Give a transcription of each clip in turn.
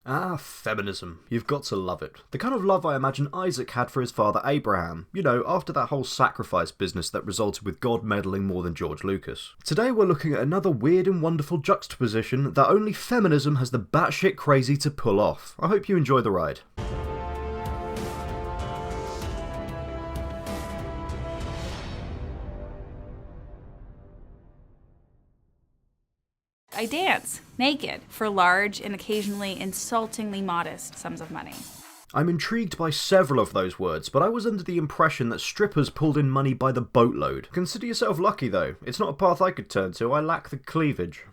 Ah, feminism. You've got to love it. The kind of love I imagine Isaac had for his father Abraham. You know, after that whole sacrifice business that resulted with God meddling more than George Lucas. Today we're looking at another weird and wonderful juxtaposition that only feminism has the batshit crazy to pull off. I hope you enjoy the ride. I dance, naked, for large and occasionally insultingly modest sums of money. I'm intrigued by several of those words, but I was under the impression that strippers pulled in money by the boatload. Consider yourself lucky though. It's not a path I could turn to, I lack the cleavage.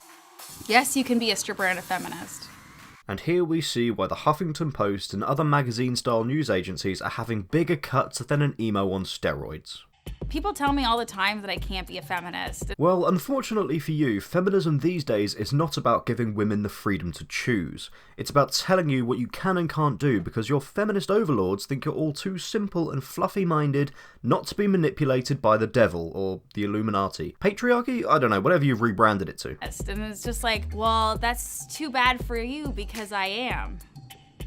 Yes, you can be a stripper and a feminist. And here we see why the Huffington Post and other magazine-style news agencies are having bigger cuts than an emo on steroids. People tell me all the time that I can't be a feminist. Well, unfortunately for you, feminism these days is not about giving women the freedom to choose. It's about telling you what you can and can't do because your feminist overlords think you're all too simple and fluffy-minded not to be manipulated by the devil or the Illuminati. Patriarchy? I don't know, whatever you've rebranded it to. And it's just like, well, that's too bad for you because I am.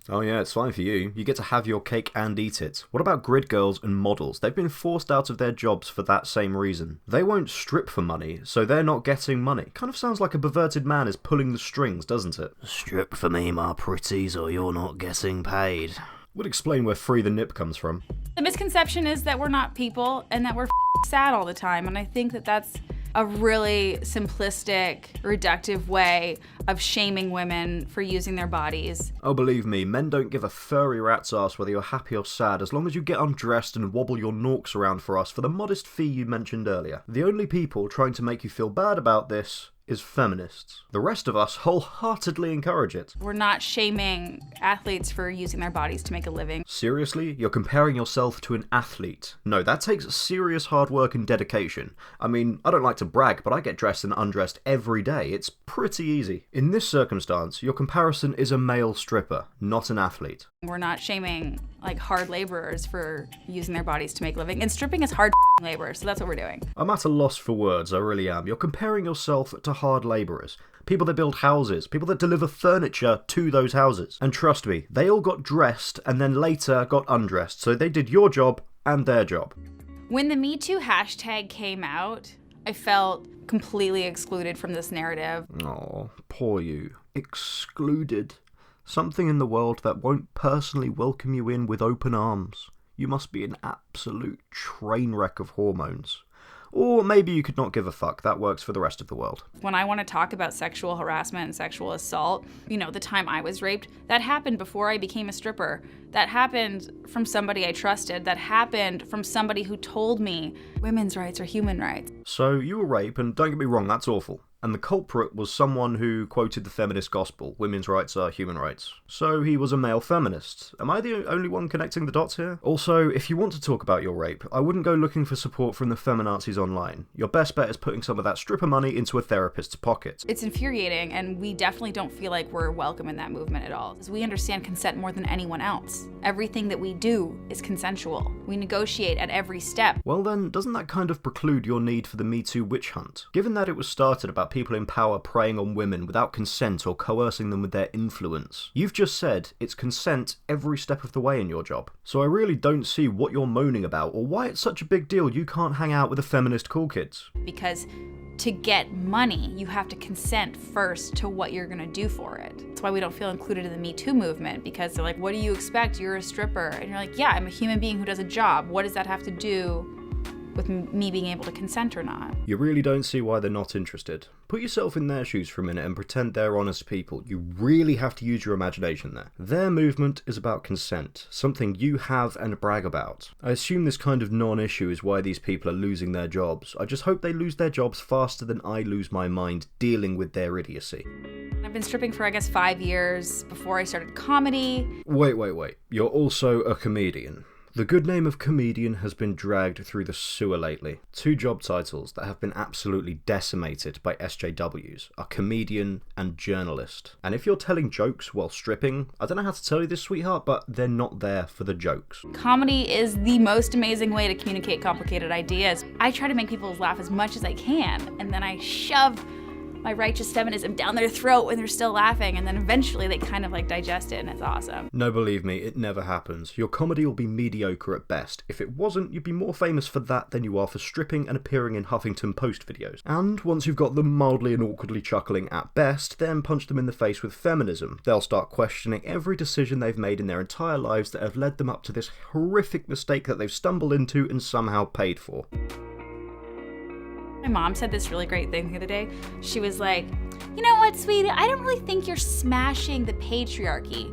Oh yeah, it's fine for you. You get to have your cake and eat it. What about grid girls and models? They've been forced out of their jobs for that same reason. They won't strip for money, so they're not getting money. Kind of sounds like a perverted man is pulling the strings, doesn't it? Strip for me, my pretties, or you're not getting paid. Would explain where free the nip comes from. The misconception is that we're not people and that we're sad all the time, and I think that that's a really simplistic, reductive way of shaming women for using their bodies. Oh, believe me, men don't give a furry rat's ass whether you're happy or sad as long as you get undressed and wobble your norks around for us for the modest fee you mentioned earlier. The only people trying to make you feel bad about this is feminists. The rest of us wholeheartedly encourage it. We're not shaming athletes for using their bodies to make a living. Seriously? You're comparing yourself to an athlete? No, that takes serious hard work and dedication. I mean, I don't like to brag, but I get dressed and undressed every day. It's pretty easy. In this circumstance, your comparison is a male stripper, not an athlete. We're not shaming hard laborers for using their bodies to make a living. And stripping is hard labor, so that's what we're doing. I'm at a loss for words, I really am. You're comparing yourself to hard labourers. People that build houses, people that deliver furniture to those houses. And trust me, they all got dressed and then later got undressed, so they did your job and their job. When the Me Too hashtag came out, I felt completely excluded from this narrative. Oh, poor you. Excluded. Something in the world that won't personally welcome you in with open arms. You must be an absolute train wreck of hormones. Or maybe you could not give a fuck. That works for the rest of the world. When I want to talk about sexual harassment and sexual assault, the time I was raped, that happened before I became a stripper. That happened from somebody I trusted. That happened from somebody who told me women's rights are human rights. So you were raped, and don't get me wrong, that's awful. And the culprit was someone who quoted the feminist gospel, women's rights are human rights. So he was a male feminist. Am I the only one connecting the dots here? Also, if you want to talk about your rape, I wouldn't go looking for support from the feminazis online. Your best bet is putting some of that stripper money into a therapist's pocket. It's infuriating, and we definitely don't feel like we're welcome in that movement at all. Because we understand consent more than anyone else. Everything that we do is consensual. We negotiate at every step. Well then, doesn't that kind of preclude your need for the Me Too witch hunt? Given that it was started about people in power preying on women without consent or coercing them with their influence. You've just said it's consent every step of the way in your job. So I really don't see what you're moaning about or why it's such a big deal you can't hang out with the feminist cool kids. Because to get money, you have to consent first to what you're gonna do for it. That's why we don't feel included in the Me Too movement, because they're like, what do you expect? You're a stripper. And you're like, yeah, I'm a human being who does a job. What does that have to do with me being able to consent or not? You really don't see why they're not interested. Put yourself in their shoes for a minute and pretend they're honest people. You really have to use your imagination there. Their movement is about consent, something you have and brag about. I assume this kind of non-issue is why these people are losing their jobs. I just hope they lose their jobs faster than I lose my mind dealing with their idiocy. I've been stripping for, 5 years before I started comedy. Wait. You're also a comedian. The good name of comedian has been dragged through the sewer lately. 2 job titles that have been absolutely decimated by SJWs are comedian and journalist. And if you're telling jokes while stripping, I don't know how to tell you this, sweetheart, but they're not there for the jokes. Comedy is the most amazing way to communicate complicated ideas. I try to make people laugh as much as I can, and then I shove my righteous feminism down their throat when they're still laughing, and then eventually they kind of like digest it and it's awesome. No, believe me, it never happens. Your comedy will be mediocre at best. If it wasn't, you'd be more famous for that than you are for stripping and appearing in Huffington Post videos. And once you've got them mildly and awkwardly chuckling at best, then punch them in the face with feminism. They'll start questioning every decision they've made in their entire lives that have led them up to this horrific mistake that they've stumbled into and somehow paid for. My mom said this really great thing the other day. She was like, you know what, sweetie, I don't really think you're smashing the patriarchy.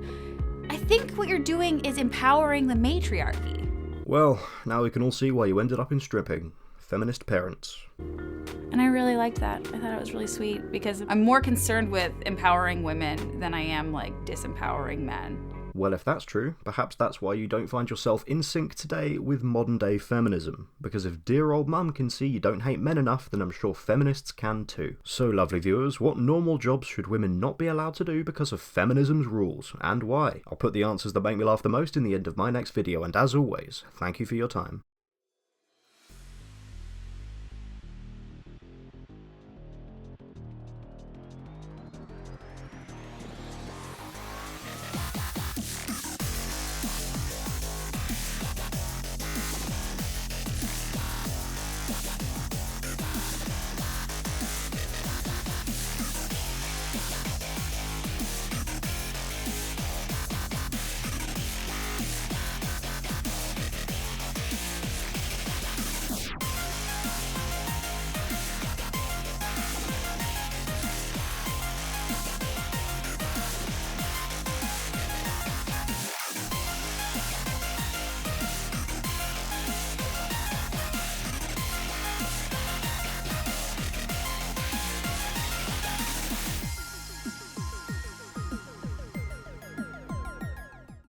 I think what you're doing is empowering the matriarchy. Well, now we can all see why you ended up in stripping. Feminist parents. And I really liked that. I thought it was really sweet because I'm more concerned with empowering women than I am like disempowering men. Well, if that's true, perhaps that's why you don't find yourself in sync today with modern-day feminism. Because if dear old mum can see you don't hate men enough, then I'm sure feminists can too. So, lovely viewers, what normal jobs should women not be allowed to do because of feminism's rules, and why? I'll put the answers that make me laugh the most in the end of my next video, and as always, thank you for your time.